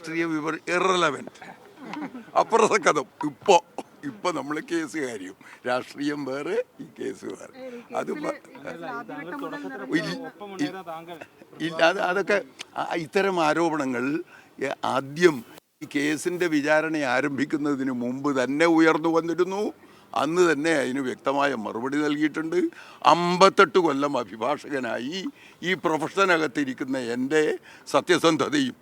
രാഷ്ട്രീയ ഇറലവൻറ്റ്, അപ്രസക്തം. ഇപ്പൊ നമ്മൾ കേസ് കാര്യം, രാഷ്ട്രീയം വേറെ, ഈ കേസ് വേറെ. അത് ഇല്ല, അതൊക്കെ ഇത്തരം ആരോപണങ്ങൾ ആദ്യം ഈ കേസിന്റെ വിചാരണ ആരംഭിക്കുന്നതിന് മുമ്പ് തന്നെ ഉയർന്നു വന്നിരുന്നു. അന്ന് തന്നെ അതിന് വ്യക്തമായ മറുപടി നൽകിയിട്ടുണ്ട്. 58 കൊല്ലം അഭിഭാഷകനായി ഈ പ്രൊഫഷനകത്തിരിക്കുന്ന എൻ്റെ സത്യസന്ധതയും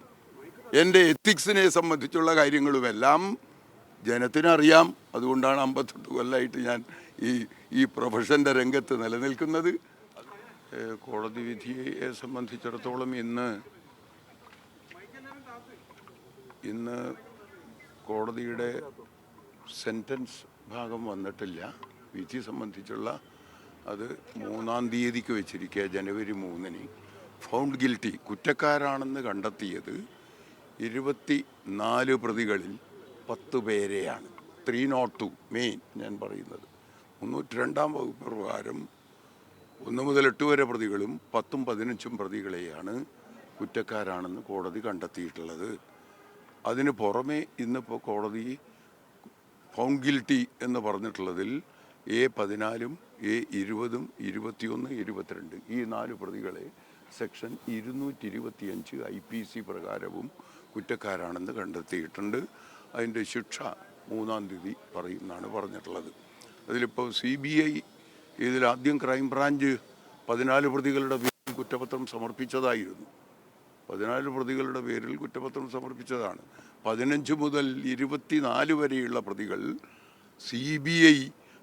എൻ്റെ എത്തിക്സിനെ സംബന്ധിച്ചുള്ള കാര്യങ്ങളുമെല്ലാം ജനത്തിനറിയാം. അതുകൊണ്ടാണ് 58 കൊല്ലമായിട്ട് ഞാൻ ഈ പ്രൊഫഷൻ്റെ രംഗത്ത് നിലനിൽക്കുന്നത്. കോടതി വിധിയെ സംബന്ധിച്ചിടത്തോളം ഇന്ന് കോടതിയുടെ സെൻറ്റൻസ് ഭാഗം വന്നിട്ടില്ല. വിധി സംബന്ധിച്ചുള്ള അത് 3-ാം തീയതിക്ക് വെച്ചിരിക്കുക, ജനുവരി 3-ന്. ഫൗണ്ട് ഗിൽറ്റി, കുറ്റക്കാരാണെന്ന് കണ്ടെത്തിയത് 24 പ്രതികളിൽ 10 പേരെയാണ്. 302 മെയിൻ ഞാൻ പറയുന്നത് 302-ാം വകുപ്പ് പ്രകാരം 1 മുതൽ 8 വരെ പ്രതികളും 10ഉം 15ഉം പ്രതികളെയാണ് കുറ്റക്കാരാണെന്ന് കോടതി കണ്ടെത്തിയിട്ടുള്ളത്. അതിന് പുറമെ ഇന്നിപ്പോൾ കോടതി ഫൗണ്ട് ഗിൽറ്റി എന്ന് പറഞ്ഞിട്ടുള്ളതിൽ A14-ഉം A20-ഉം 21, 22 ഈ 4 പ്രതികളെ സെക്ഷൻ 225 IPC പ്രകാരവും കുറ്റക്കാരാണെന്ന് കണ്ടെത്തിയിട്ടുണ്ട്. അതിൻ്റെ ശിക്ഷ 3-ാം തീയതി പറയുമെന്നാണ് പറഞ്ഞിട്ടുള്ളത്. അതിലിപ്പോൾ CBI ഇതിലാദ്യം ക്രൈംബ്രാഞ്ച് 14 പ്രതികളുടെ പേരിൽ കുറ്റപത്രം സമർപ്പിച്ചതായിരുന്നു. 14 പ്രതികളുടെ പേരിൽ കുറ്റപത്രം സമർപ്പിച്ചതാണ്. 15 മുതൽ 24 വരെയുള്ള പ്രതികൾ CBI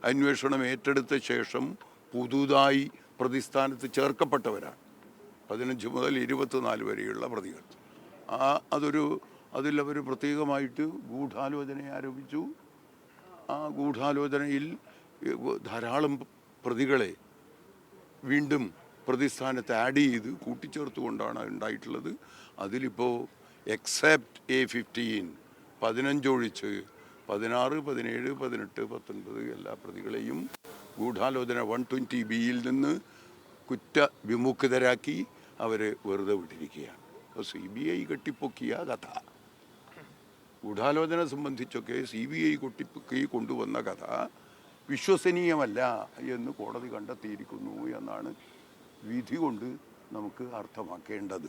അന്വേഷണം ഏറ്റെടുത്ത ശേഷം പുതുതായി പ്രതിസ്ഥാനത്ത് ചേർക്കപ്പെട്ടവരാണ്. 15 മുതൽ 24 വരെയുള്ള പ്രതികൾ. അതിലവർ പ്രത്യേകമായിട്ട് ഗൂഢാലോചനയെ ആരോപിച്ചു. ആ ഗൂഢാലോചനയിൽ ധാരാളം പ്രതികളെ വീണ്ടും പ്രതിസ്ഥാനത്ത് ആഡ് ചെയ്ത് കൂട്ടിച്ചേർത്തുകൊണ്ടാണ് ഉണ്ടായിട്ടുള്ളത്. അതിലിപ്പോൾ എക്സെപ്റ്റ് A15 15 ഒഴിച്ച് 16, 17, 18, 19 എല്ലാ പ്രതികളെയും ഗൂഢാലോചന 120B-യിൽ നിന്ന് കുറ്റവിമുക്തരാക്കി അവരെ വെറുതെ വിട്ടിരിക്കുകയാണ്. അപ്പോൾ CBI കെട്ടിപ്പൊക്കിയ കഥ, ഗൂഢാലോചന സംബന്ധിച്ചൊക്കെ CBI കൊട്ടിപ്പൊക്കി കൊണ്ടുവന്ന കഥ വിശ്വസനീയമല്ല എന്ന് കോടതി കണ്ടെത്തിയിരിക്കുന്നു എന്നാണ് വിധി കൊണ്ട് നമുക്ക് അർത്ഥമാക്കേണ്ടത്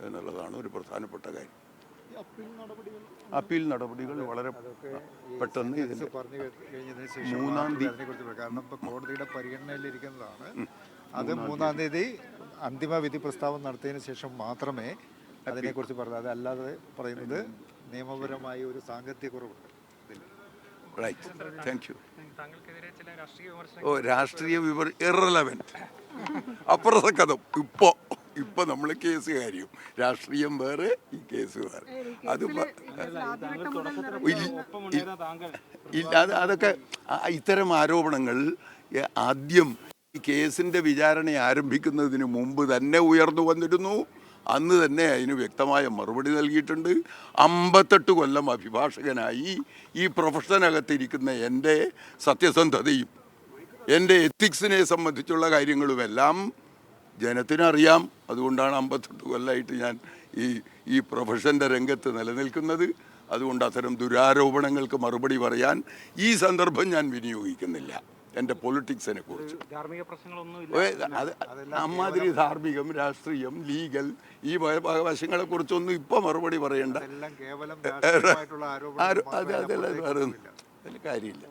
എന്നുള്ളതാണ് ഒരു പ്രധാനപ്പെട്ട കാര്യം. അപ്പീൽ നടപടികൾ വളരെ പെട്ടെന്ന് ഇതിന് 3-ാം തീയതി, കാരണം ഇപ്പോൾ കോടതിയുടെ പരിഗണനയിലിരിക്കുന്നതാണ്. അത് 3-ാം തീയതി അന്തിമ വിധി പ്രസ്താവന നടത്തിയതിനു ശേഷം മാത്രമേ അതിനെക്കുറിച്ച് പറഞ്ഞു. അതല്ലാതെ പറയുന്നത് നിയമപരമായ ഒരു സാങ്കത്യക്കുറവുണ്ട്. Right, thank you. രാഷ്ട്രീയ ഇറലവൻറ്റ്, അപ്രസക്തം. ഇപ്പൊ നമ്മൾ കേസ് കാര്യം, രാഷ്ട്രീയം വേറെ, ഈ കേസ് വേറെ. അത് ഇല്ല, അതൊക്കെ ഇത്തരം ആരോപണങ്ങൾ ആദ്യം ഈ കേസിന്റെ വിചാരണ ആരംഭിക്കുന്നതിന് മുമ്പ് തന്നെ ഉയർന്നു വന്നിരുന്നു. അന്ന് തന്നെ അതിന് വ്യക്തമായ മറുപടി നൽകിയിട്ടുണ്ട്. 58 കൊല്ലം അഭിഭാഷകനായി ഈ പ്രൊഫഷനകത്തിരിക്കുന്ന എൻ്റെ സത്യസന്ധതയും എൻ്റെ എത്തിക്സിനെ സംബന്ധിച്ചുള്ള കാര്യങ്ങളുമെല്ലാം ജനത്തിനറിയാം. അതുകൊണ്ടാണ് 58 കൊല്ലമായിട്ട് ഞാൻ ഈ പ്രൊഫഷൻ്റെ രംഗത്ത് നിലനിൽക്കുന്നത്. അതുകൊണ്ട് അത്തരം ദുരാരോപണങ്ങൾക്ക് മറുപടി പറയാൻ ഈ സന്ദർഭം ഞാൻ വിനിയോഗിക്കുന്നില്ല. എൻ്റെ പൊളിറ്റിക്സിനെ കുറിച്ച് അമ്മാതിരി ധാർമ്മികം, രാഷ്ട്രീയം, ലീഗൽ ഈ വശങ്ങളെ കുറിച്ചൊന്നും ഇപ്പൊ മറുപടി പറയണ്ട. അതെല്ലാം വേറെ കാര്യമില്ല.